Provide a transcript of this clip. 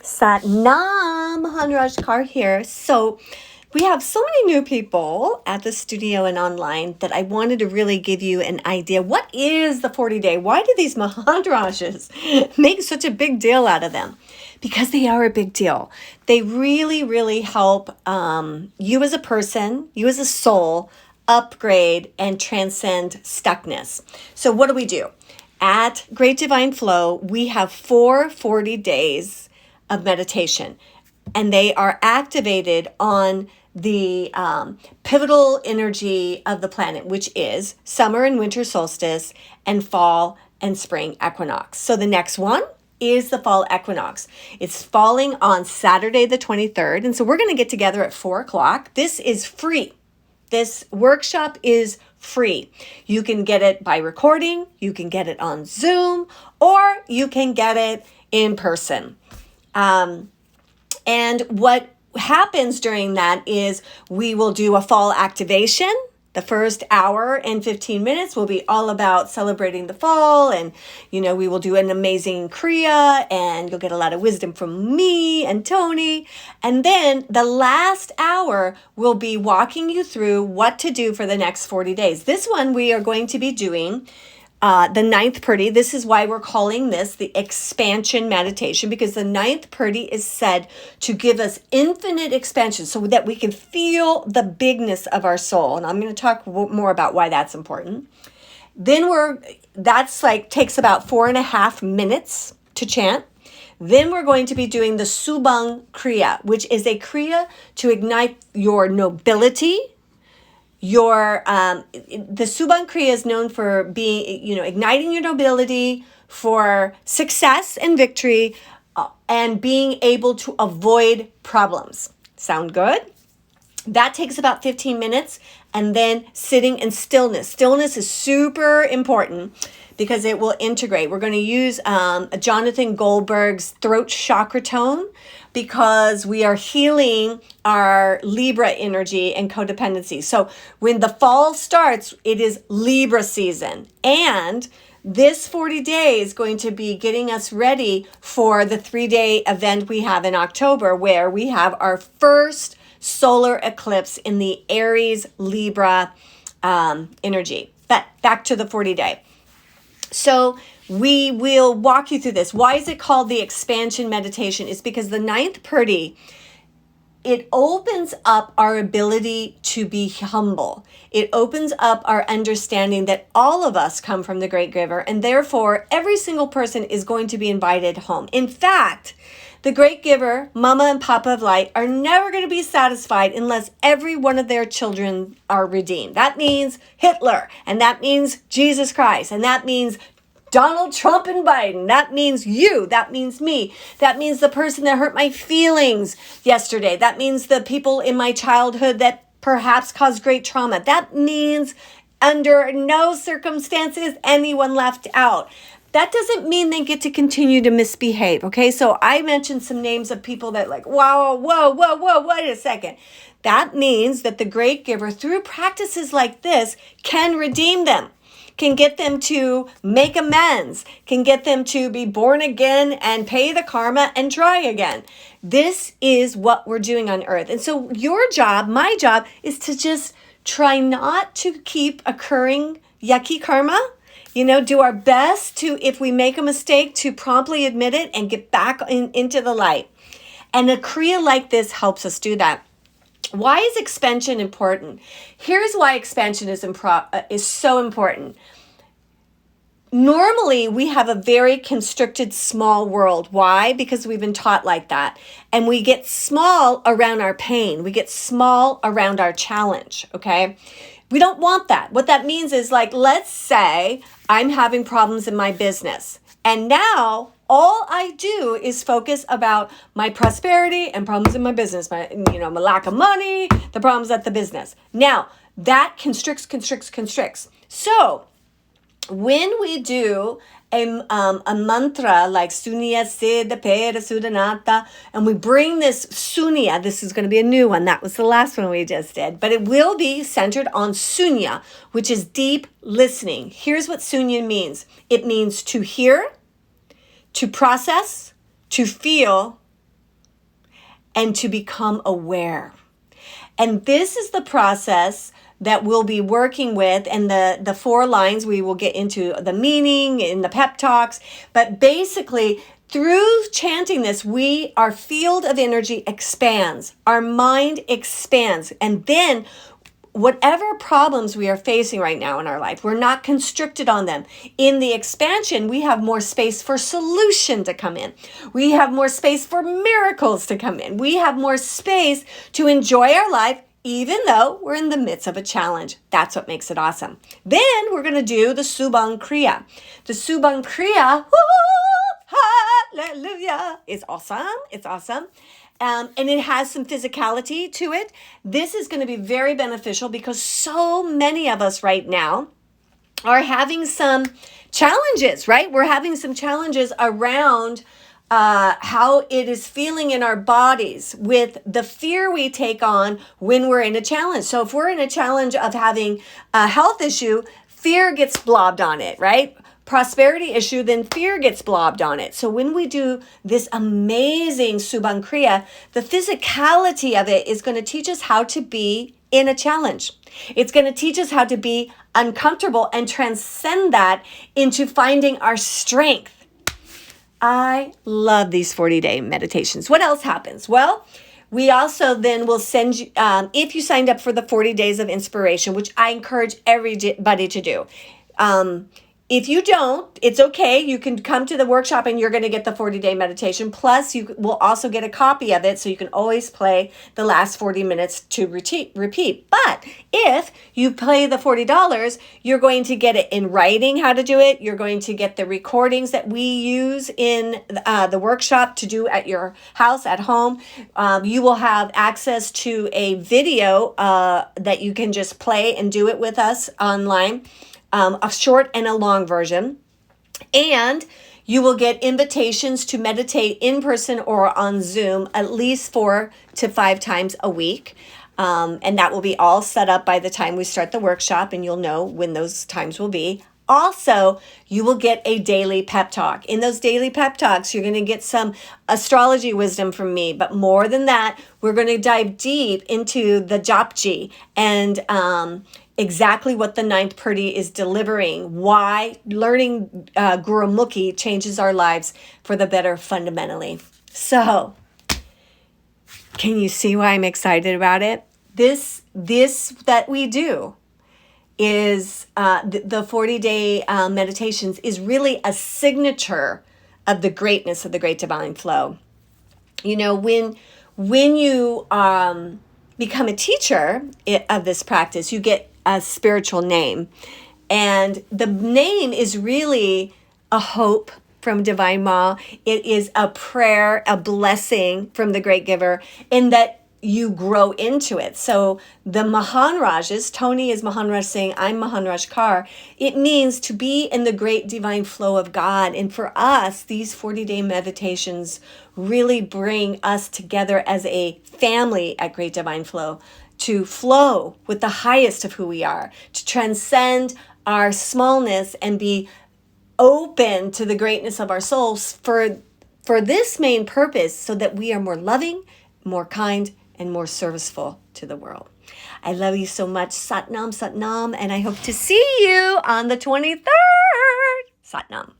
Sat Nam Hanrajkar here. So we have so many new people at the studio and online that I wanted to really give you an idea. What is the 40-day? Why do these Maharajs make such a big deal out of them? Because they are a big deal. They really, really help you as a person, you as a soul, upgrade and transcend stuckness. So what do? At Great Divine Flow, we have 40 days of meditation, and they are activated on the pivotal energy of the planet, which is summer and winter solstice and fall and spring equinox. So the next one is the fall equinox. It's falling on Saturday the 23rd, and so we're going to get together at 4 o'clock. This is free. This workshop is free. You can get it by recording, you can get it on Zoom, or you can get it in person. And what happens during that is we will do a fall activation. The first hour and 15 minutes will be all about celebrating the fall. And, we will do an amazing Kriya, and you'll get a lot of wisdom from me and Tony. And then the last hour will be walking you through what to do for the next 40 days. This one we are going to be doing the ninth purdy. This is why we're calling this the Expansion Mediation, because the ninth purdy is said to give us infinite expansion so that we can feel the bigness of our soul. And I'm going to talk more about why that's important. Then takes about 4.5 minutes to chant. Then we're going to be doing the Subagh Kriya, which is a Kriya to ignite your nobility. The Subagh Kriya is known for being, igniting your nobility, for success and victory, and being able to avoid problems. Sound good? That takes about 15 minutes, and then sitting in stillness. Stillness is super important because it will integrate. We're going to use Jonathan Goldberg's throat chakra tone, because we are healing our Libra energy and codependency. So when the fall starts, it is Libra season. And this 40 days is going to be getting us ready for the 3-day event we have in October, where we have our first solar eclipse in the Aries Libra energy. But back to the 40-day. So we will walk you through this. Why is it called the Expansion Meditation? It's because the ninth purdy, it opens up our ability to be humble. It opens up our understanding that all of us come from the Great Giver, and therefore every single person is going to be invited home. In fact, the Great Giver, Mama and Papa of Light, are never going to be satisfied unless every one of their children are redeemed. That means Hitler, and that means Jesus Christ, and that means Donald Trump and Biden. That means you. That means me. That means the person that hurt my feelings yesterday. That means the people in my childhood that perhaps caused great trauma. That means under no circumstances anyone left out. That doesn't mean they get to continue to misbehave, okay? So I mentioned some names of people that whoa, wait a second. That means that the Great Giver, through practices like this, can redeem them, can get them to make amends, can get them to be born again and pay the karma and try again. This is what we're doing on earth. And so your job, my job, is to just try not to keep occurring yucky karma. Do our best to, if we make a mistake, to promptly admit it and get back into the light. And a Kriya like this helps us do that. Why is expansion important? Here's why expansion is so important. Normally, we have a very constricted, small world. Why? Because we've been taught like that. And we get small around our pain. We get small around our challenge, okay? We don't want that. What that means is, let's say I'm having problems in my business. And now all I do is focus about my prosperity and problems in my business, my lack of money, the problems at the business. Now, that constricts. So when we do a mantra like Sunya Siddha Pera Sudanata, and we bring this Sunya, this is going to be a new one. That was the last one we just did, but it will be centered on Sunya, which is deep listening. Here's what Sunya means. It means to hear, to process, to feel, and to become aware. And this is the process that we'll be working with, and the 4 lines, we will get into the meaning in the pep talks. But basically, through chanting this, our field of energy expands, our mind expands, and then whatever problems we are facing right now in our life, we're not constricted on them. In the expansion, we have more space for solution to come in. We have more space for miracles to come in. We have more space to enjoy our life, even though we're in the midst of a challenge. That's what makes it awesome. Then we're going to do the Subagh Kriya. The Subagh Kriya, hallelujah, is awesome. It's awesome. And it has some physicality to it. This is going to be very beneficial because so many of us right now are having some challenges, right? We're having some challenges around how it is feeling in our bodies with the fear we take on when we're in a challenge. So if we're in a challenge of having a health issue, fear gets blobbed on it, right? Prosperity issue, then fear gets blobbed on it. So when we do this amazing Subagh Kriya, the physicality of it is going to teach us how to be in a challenge. It's going to teach us how to be uncomfortable and transcend that into finding our strength. I love these 40-day meditations. What else happens? Well, we also then will send you, if you signed up for the 40 days of inspiration, which I encourage everybody to do. If you don't, it's okay. You can come to the workshop and you're going to get the 40-day meditation. Plus, you will also get a copy of it, so you can always play the last 40 minutes to repeat. But if you pay the $40, you're going to get it in writing, how to do it. You're going to get the recordings that we use in the workshop to do at your house, at home. You will have access to a video that you can just play and do it with us online. A short and a long version. And you will get invitations to meditate in person or on Zoom at least 4 to 5 times a week. And that will be all set up by the time we start the workshop, and you'll know when those times will be. Also, you will get a daily pep talk. In those daily pep talks, you're going to get some astrology wisdom from me. But more than that, we're going to dive deep into the Japji and exactly what the 9th Purdy is delivering, why learning Gurumukhi changes our lives for the better fundamentally. So, can you see why I'm excited about it? This that we do is the 40-day meditations is really a signature of the greatness of the Great Divine Flow. You know, when you become a teacher of this practice, you get a spiritual name. And the name is really a hope from Divine Ma. It is a prayer, a blessing from the Great Giver, in that you grow into it. So the Mahanrajas, Tony is Mahanraj saying, I'm Mahanraj Kaur. It means to be in the great divine flow of God. And for us, these 40-day meditations really bring us together as a family at Great Divine Flow, to flow with the highest of who we are, to transcend our smallness and be open to the greatness of our souls for this main purpose, so that we are more loving, more kind, and more serviceful to the world. I love you so much. Sat Nam, and I hope to see you on the 23rd. Sat Nam.